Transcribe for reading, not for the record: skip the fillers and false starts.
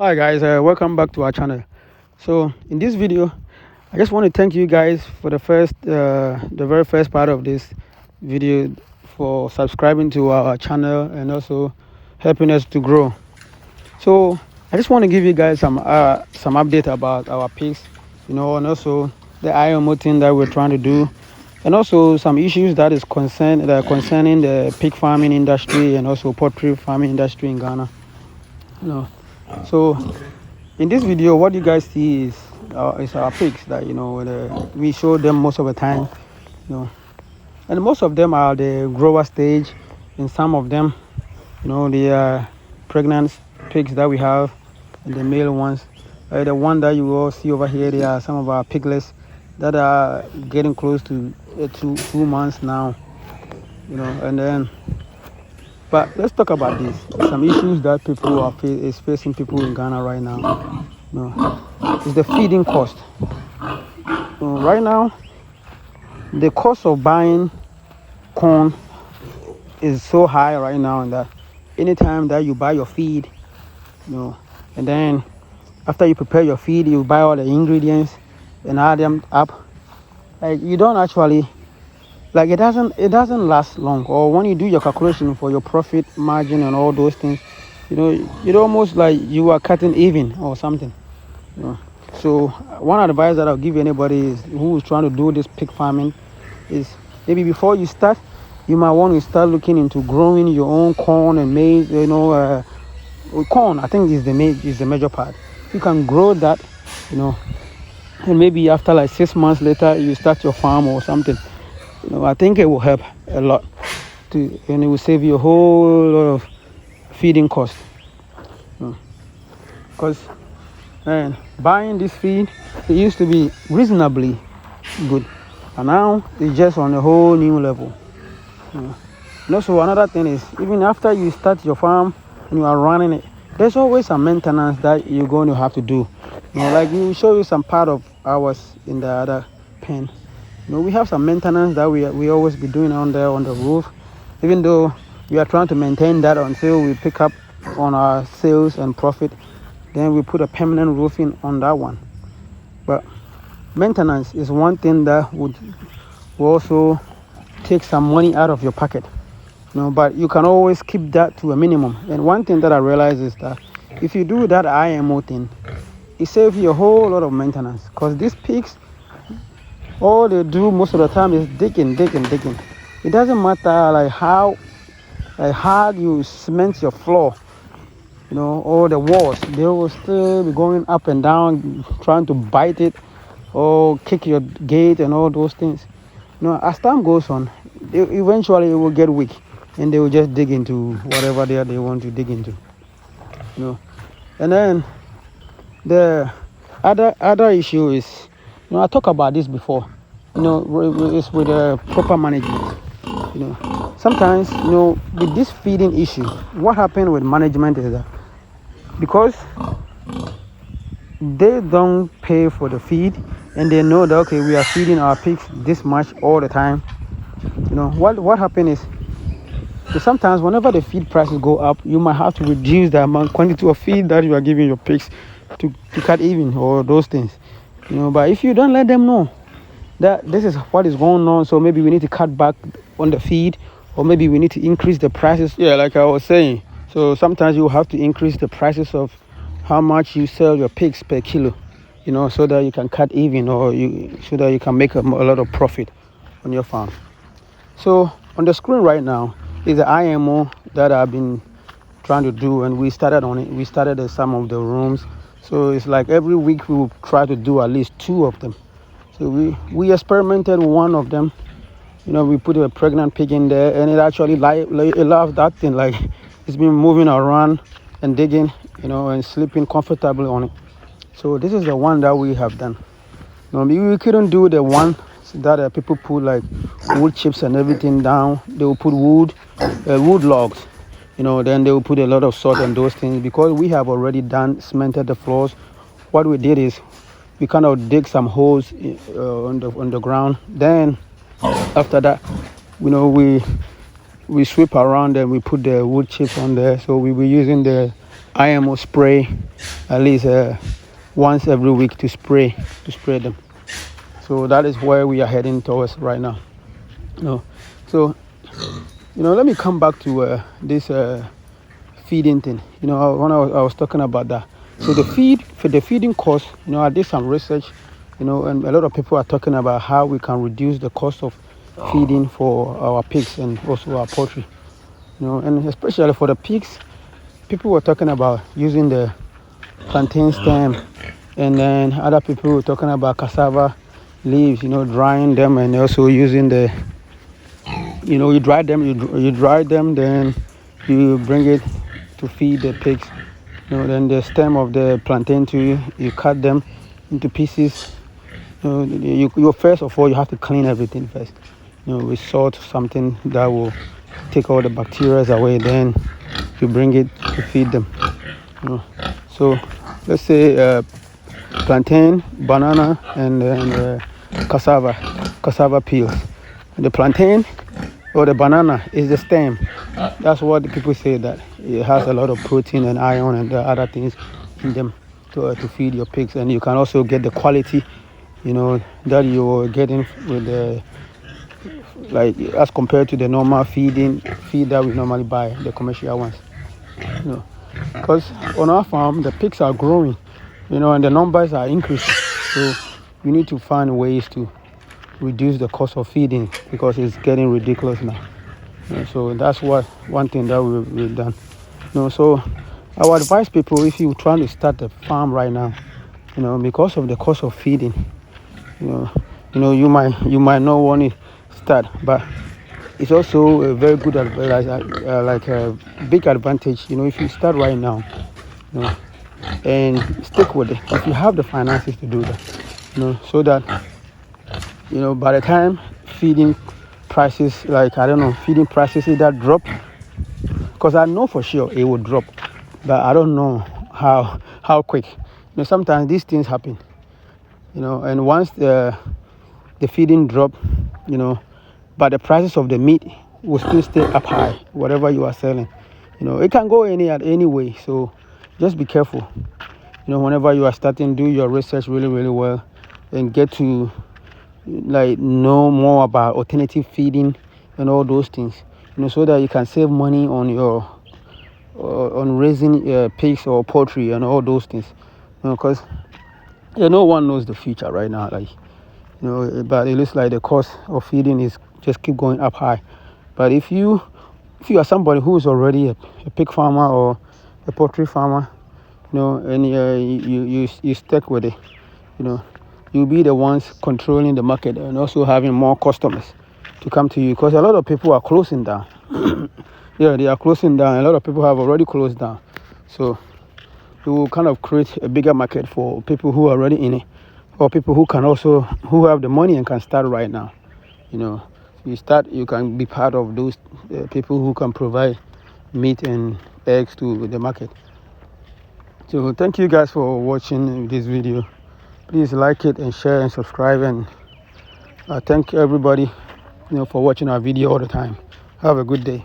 Hi guys, welcome back to our channel. So in this video, I just want to thank you guys for the very first part of this video, for subscribing to our channel and also helping us to grow. So I just want to give you guys some update about our pigs, and also the IMO thing that we're trying to do, and also some issues that is concerning the pig farming industry and also poultry farming industry in Ghana. So in this video, what you guys see is our pigs that we show them most of the time, and most of them are the grower stage, and some of them, they are pregnant pigs that we have, and the male ones. The one that you all see over here, they are some of our piglets that are getting close to 2 months now, and then. But let's talk about this. Some issues that people are facing people in Ghana right now. Is the feeding cost. Right now, the cost of buying corn is so high right now, and that anytime that you buy your feed, and then after you prepare your feed, you buy all the ingredients and add them up. Like, you don't actually. Like, it doesn't last long. Or when you do your calculation for your profit margin and all those things, it's almost like you are cutting even or something. So one advice that I'll give anybody who is trying to do this pig farming is, maybe before you start, you might want to start looking into growing your own corn and maize. Corn, I think, is the major part. You can grow that, and maybe after like 6 months later, you start your farm or something. I think it will help a lot and it will save you a whole lot of feeding costs. Because buying this feed, it used to be reasonably good, and now it's just on a whole new level. And also another thing is, even after you start your farm and you are running it, there's always some maintenance that you're going to have to do. Like, we will show you some part of ours in the other pen. We have some maintenance that we always be doing on there on the roof, even though we are trying to maintain that until we pick up on our sales and profit. Then we put a permanent roofing on that one. But maintenance is one thing that would also take some money out of your pocket. But you can always keep that to a minimum. And one thing that I realize is that if you do that IMO thing, it saves you a whole lot of maintenance, because these pigs, all they do most of the time is digging. It doesn't matter like how hard you cement your floor, or the walls, they will still be going up and down, trying to bite it or kick your gate and all those things. As time goes on, eventually it will get weak, and they will just dig into whatever they want to dig into. And then the other issue is, I talked about this before. It's with proper management. Sometimes, with this feeding issue, what happened with management is that because they don't pay for the feed, and they know that, okay, we are feeding our pigs this much all the time. What happened is, sometimes whenever the feed prices go up, you might have to reduce the quantity of feed that you are giving your pigs to cut even, or those things. But if you don't let them know that this is what is going on, so maybe we need to cut back on the feed, or maybe we need to increase the prices. Yeah, like I was saying. So sometimes you have to increase the prices of how much you sell your pigs per kilo, so that you can cut even, or so that you can make a lot of profit on your farm. So on the screen right now is the IMO that I've been trying to do, and we started on it. We started at some of the rooms. So it's like every week we will try to do at least 2 of them. So we experimented with one of them. We put a pregnant pig in there, and it actually it loved that thing. Like, it's been moving around and digging, and sleeping comfortably on it. So this is the one that we have done. We couldn't do the one that people put like wood chips and everything down. They will put wood logs. Then they will put a lot of salt and those things, because we have already cemented the floors. What we did is we kind of dig some holes on the ground. Then after that, we sweep around and we put the wood chips on there. So we were using the IMO spray at least once every week to spray them. So that is where we are heading towards right now. So let me come back to this feeding thing. When I was talking about that. So the feeding cost, I did some research, and a lot of people are talking about how we can reduce the cost of feeding for our pigs and also our poultry. And especially for the pigs, people were talking about using the plantain stem, and then other people were talking about cassava leaves, drying them, and also using the, you dry them, then you bring it to feed the pigs. Then the stem of the plantain tree, you cut them into pieces. You first of all, you have to clean everything first. With salt, something that will take all the bacteria away. Then you bring it to feed them. So let's say plantain, banana, and cassava peels. The plantain or the banana is the stem. That's what the people say, that it has a lot of protein and iron and other things in them to feed your pigs. And you can also get the quality, that you're getting with the, like, as compared to the normal feed that we normally buy, the commercial ones. Because on our farm the pigs are growing, and the numbers are increasing. So we need to find ways to reduce the cost of feeding because it's getting ridiculous now. So that's one thing that we've done. So I would advise people, if you're trying to start a farm right now, because of the cost of feeding, you might not want to start, but it's also a very good like a big advantage, if you start right now, and stick with it. If you have the finances to do that, so that by the time feeding prices, feeding prices either drop, because I know for sure it will drop, but I don't know how quick. Sometimes these things happen, and once the feeding drop, but the prices of the meat will still stay up high, whatever you are selling. It can go any way. So just be careful. Whenever you are starting, do your research really, really well, and get to know more about alternative feeding and all those things, so that you can save money on your on raising pigs or poultry and all those things. Because no one knows the future right now, but it looks like the cost of feeding is just keep going up high. But if you are somebody who is already a pig farmer or a poultry farmer, and you stick with it, you'll be the ones controlling the market and also having more customers to come to you, because a lot of people are closing down. Yeah, they are closing down. A lot of people have already closed down. So it will kind of create a bigger market for people who are already in it, or people who have the money and can start right now. You can be part of those people who can provide meat and eggs to the market. So thank you guys for watching this video. Please like it and share and subscribe, and thank everybody for watching our video all the time. Have a good day.